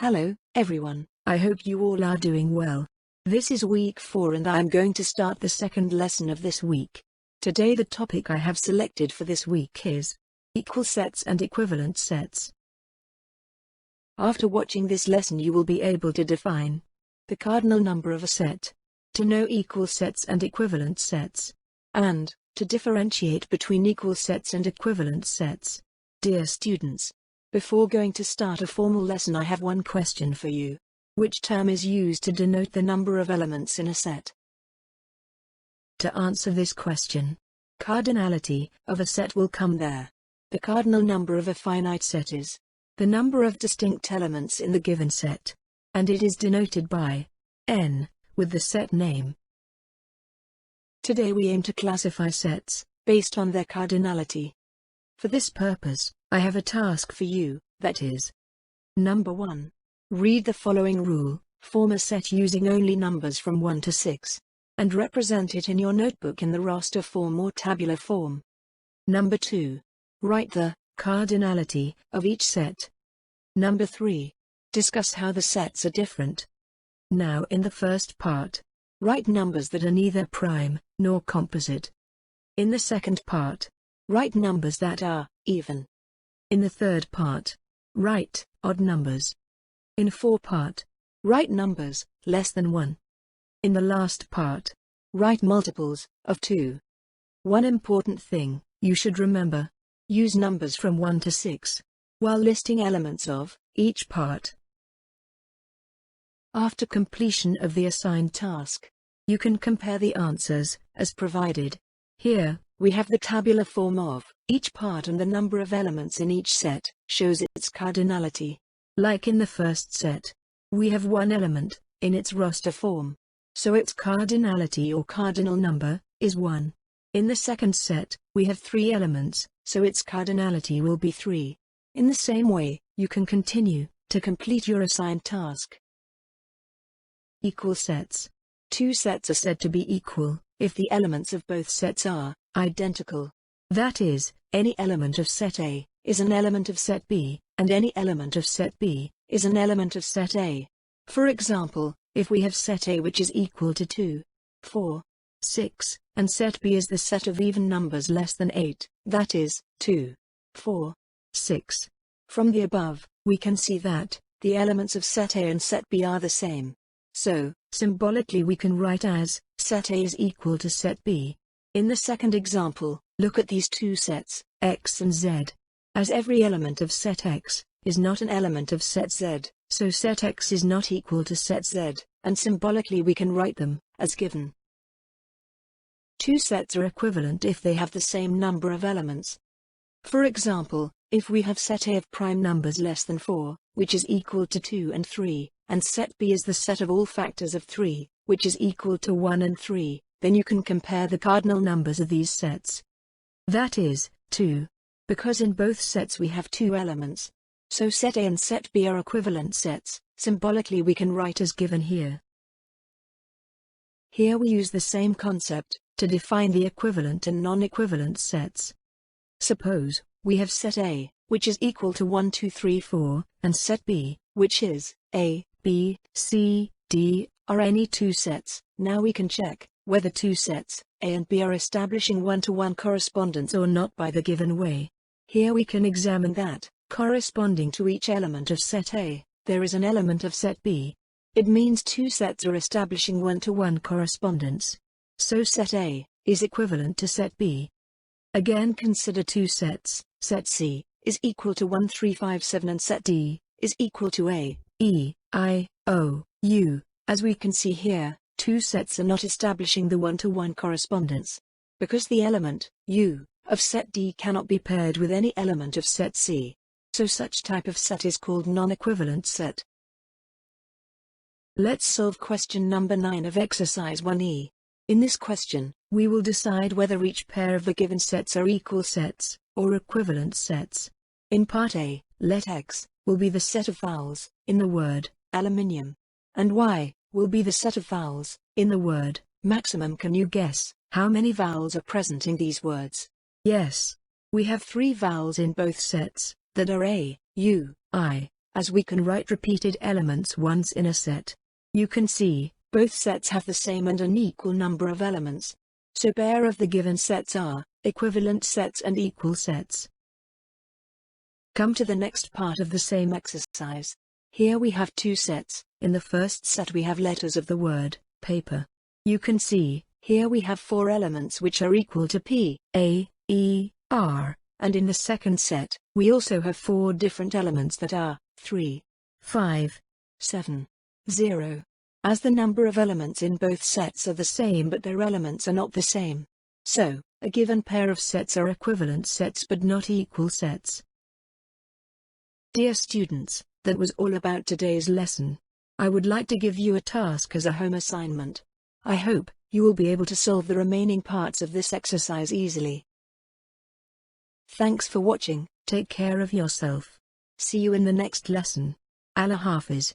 Hello, everyone, I hope you all are doing well. This is week 4 and I am going to start the second lesson of this week. Today the topic I have selected for this week is equal sets and equivalent sets. After watching this lesson you will be able to define the cardinal number of a set, to know equal sets and equivalent sets, and to differentiate between equal sets and equivalent sets. Dear students, before going to start a formal lesson I have one question for you. Which term is used to denote the number of elements in a set? To answer this question, cardinality of a set will come there. The cardinal number of a finite set is the number of distinct elements in the given set, and it is denoted by n, with the set name. Today we aim to classify sets based on their cardinality. For this purpose, I have a task for you, that is. Number 1. Read the following rule, form a set using only numbers from 1 to 6, and represent it in your notebook in the raster form or tabular form. Number 2. Write the cardinality of each set. Number 3. Discuss how the sets are different. Now in the first part, write numbers that are neither prime nor composite. In the second part, write numbers that are even. In the third part, write odd numbers. In 4 part, write numbers less than 1. In the last part, write multiples of 2. One important thing you should remember: use numbers from 1 to 6 while listing elements of each part. After completion of the assigned task, you can compare the answers as provided. Here, we have the tabular form of each part and the number of elements in each set shows its cardinality. Like in the first set, we have one element in its raster form, so its cardinality or cardinal number is 1. In the second set, we have 3 elements, so its cardinality will be 3. In the same way, you can continue to complete your assigned task. Equal sets. 2 sets are said to be equal if the elements of both sets are identical. That is, any element of set A is an element of set B, and any element of set B is an element of set A. For example, if we have set A which is equal to 2, 4, 6, and set B is the set of even numbers less than 8, that is, 2, 4, 6. From the above, we can see that the elements of set A and set B are the same. So, symbolically we can write as set A is equal to set B. In the second example, look at these 2 sets, X and Z. As every element of set X is not an element of set Z, so set X is not equal to set Z, and symbolically we can write them as given. 2 sets are equivalent if they have the same number of elements. For example, if we have set A of prime numbers less than 4, which is equal to 2 and 3, and set B is the set of all factors of 3, which is equal to 1 and 3, then you can compare the cardinal numbers of these sets. That is, 2. Because in both sets we have 2 elements. So set A and set B are equivalent sets, symbolically we can write as given here. Here we use the same concept to define the equivalent and non-equivalent sets. Suppose we have set A, which is equal to 1 2 3 4, and set B, which is A, B, C, D, are any 2 sets. Now we can check whether 2 sets, A and B, are establishing one-to-one correspondence or not by the given way. Here we can examine that, corresponding to each element of set A, there is an element of set B. It means 2 sets are establishing one-to-one correspondence. So set A is equivalent to set B. Again consider 2 sets, set C is equal to 1 3 5 7 and set D is equal to A, E, I, O, U. As we can see here, 2 sets are not establishing the one-to-one correspondence, because the element, U, of set D cannot be paired with any element of set C. So such type of set is called non-equivalent set. Let's solve question number 9 of exercise 1E. In this question, we will decide whether each pair of the given sets are equal sets, or equivalent sets. In part A, let X will be the set of vowels in the word aluminium, and Y will be the set of vowels in the word maximum. Can you guess how many vowels are present in these words? Yes, we have 3 vowels in both sets, that are A, U, I, as we can write repeated elements once in a set. You can see, both sets have the same and an equal number of elements. So pair of the given sets are equivalent sets and equal sets. Come to the next part of the same exercise. Here we have two sets. In the first set we have letters of the word paper. You can see, here we have 4 elements which are equal to P, A, E, R, and in the second set, we also have 4 different elements that are 3, 5, 7, 0. As the number of elements in both sets are the same but their elements are not the same. So, a given pair of sets are equivalent sets but not equal sets. Dear students, that was all about today's lesson. I would like to give you a task as a home assignment. I hope you will be able to solve the remaining parts of this exercise easily. Thanks for watching. Take care of yourself. See you in the next lesson. Allah Hafiz.